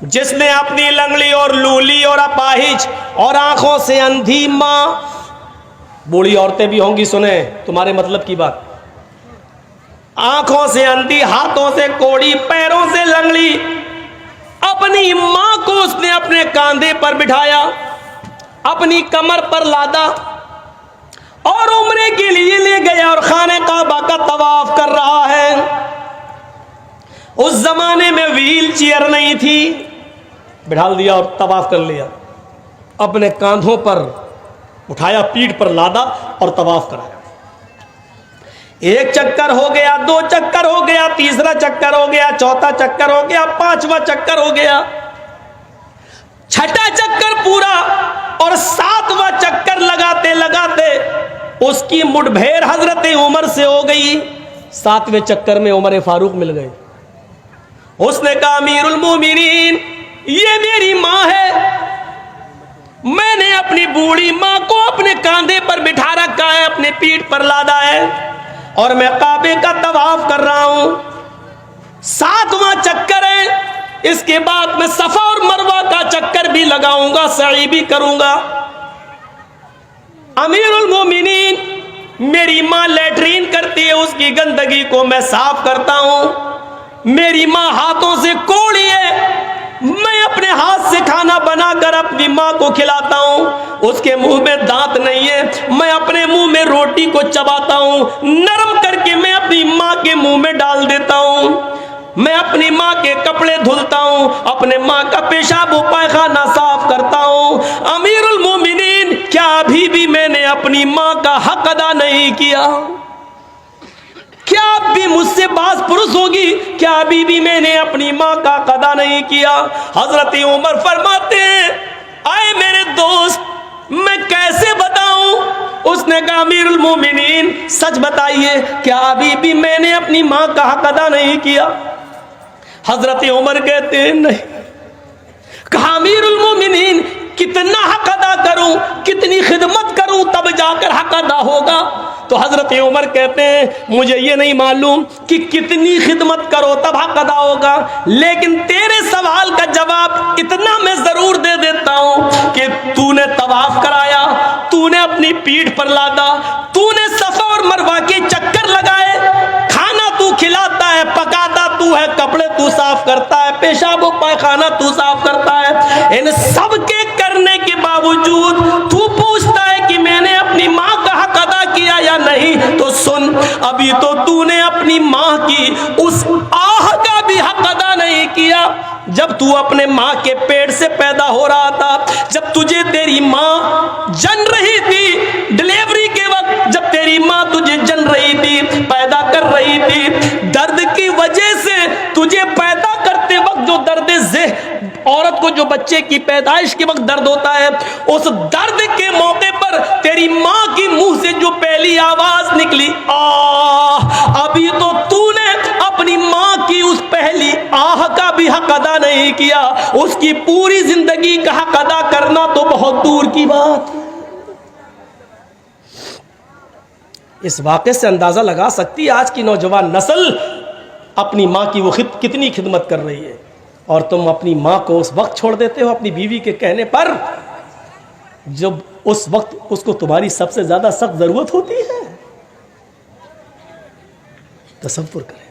جس نے اپنی لنگڑی اور لولی اور اپاہج اور آنکھوں سے اندھی ماں، بوڑھی عورتیں بھی ہوں گی، سنیں تمہارے مطلب کی بات، آنکھوں سے اندھی، ہاتھوں سے کوڑی، پیروں سے لنگڑی، اپنی ماں کو اس نے اپنے کاندھے پر بٹھایا، اپنی کمر پر لادا اور عمرے کے لیے لے گیا اور خانہ کعبہ کا طواف کر رہا ہے۔ اس زمانے میں ویل چیئر نہیں تھی، بٹھا دیا اور طواف کر لیا، اپنے کاندھوں پر اٹھایا، پیٹھ پر لادا اور طواف کرایا۔ ایک چکر ہو گیا، دو چکر ہو گیا، تیسرا چکر ہو گیا، چوتھا چکر ہو گیا، پانچواں چکر ہو گیا، چھٹا چکر پورا، اور ساتواں چکر لگاتے لگاتے اس کی مٹھ بھیڑ حضرت عمر سے ہو گئی۔ ساتویں چکر میں عمر فاروق مل گئے۔ اس نے کہا امیر المومنین، یہ میری ماں ہے، میں نے اپنی بوڑھی ماں کو اپنے کاندھے پر بٹھا رکھا ہے، اپنے پیٹھ پر لادا ہے، اور میں کعبے کا طواف کر رہا ہوں۔ ساتواں چکر ہے، اس کے بعد میں صفا اور مروہ کا چکر بھی لگاؤں گا، سعی بھی کروں گا۔ امیر المومنین، میری ماں لیٹرین کرتی ہے، اس کی گندگی کو میں صاف کرتا ہوں۔ میری ماں ہاتھوں سے کوڑی ہے، میں اپنے ہاتھ سے کھانا بنا کر اپنی ماں کو کھلاتا ہوں۔ اس کے منہ میں دانت نہیں ہے، میں اپنے منہ میں روٹی کو چباتا ہوں، نرم کر کے میں اپنی ماں کے منہ میں ڈال دیتا ہوں۔ میں اپنی ماں کے کپڑے دھلتا ہوں، اپنے ماں کا پیشاب و پائخانہ صاف کرتا ہوں۔ امیر المومنین، کیا ابھی بھی میں نے اپنی ماں کا حق ادا نہیں کیا؟ کیا اب بھی مجھ سے باز پرس ہوگی؟ کیا ابھی بھی میں نے اپنی ماں کا حق ادا نہیں کیا؟ حضرت عمر فرماتے ہیں، آئے میرے دوست، میں کیسے بتاؤں؟ اس نے کہا امیر المومنین سچ بتائیے، کیا ابھی بھی میں نے اپنی ماں کا حق ادا نہیں کیا؟ حضرت عمر کہتے ہیں نہیں۔ کہا امیر المومنین کتنا حق ادا کروں، کتنی خدمت کروں تب جا کر حق ادا ہوگا؟ تو حضرت عمر کہتے ہیں مجھے یہ نہیں معلوم کہ کتنی خدمت کرو تب حق ادا ہوگا، لیکن تیرے سوال کا جواب اتنا میں ضرور دے دیتا ہوں کہ تو نے طواف کرایا، تو نے اپنی پیٹھ پر لادا، تو نے صفا اور مروہ کے چکر لگائے، کھانا تو کھلاتا ہے، پکاتا تو ہے، کپڑے تو صاف کرتا ہے، پیشاب و پائخانہ تو صاف کرتا ہے، ان سب کے کرنے کے باوجود تو پوچھتا ہے کہ میں نے اپنی ماں کا حق ادا کیا یا نہیں؟ تو سن، ابھی تو نے اپنی ماں کی اس آہ کا بھی حق ادا نہیں کیا۔ جب تو اپنے ماں کے پیٹ سے پیدا ہو رہا تھا، جب تجھے تیری ماں جن رہی تھی، ڈلیوری کے وقت جب تیری ماں تجھے جن رہی تھی، پیدا کر رہی تھی، درد کی وجہ سے تجھے پیدا کرتے وقت جو درد ذہن، عورت کو جو بچے کی پیدائش کے وقت درد ہوتا ہے، اس درد کے موقع پر تیری ماں کی منہ سے جو پہلی آواز نکلی آہ، ابھی تو نے اپنی ماں کی اس پہلی آہ کا بھی حق ادا نہیں کیا، اس کی پوری زندگی کا حق ادا کرنا تو بہت دور کی بات۔ اس واقعے سے اندازہ لگا سکتی ہے آج کی نوجوان نسل اپنی ماں کی وہ کتنی خدمت کر رہی ہے، اور تم اپنی ماں کو اس وقت چھوڑ دیتے ہو اپنی بیوی کے کہنے پر جب اس وقت اس کو تمہاری سب سے زیادہ سخت ضرورت ہوتی ہے۔ تصور کریں۔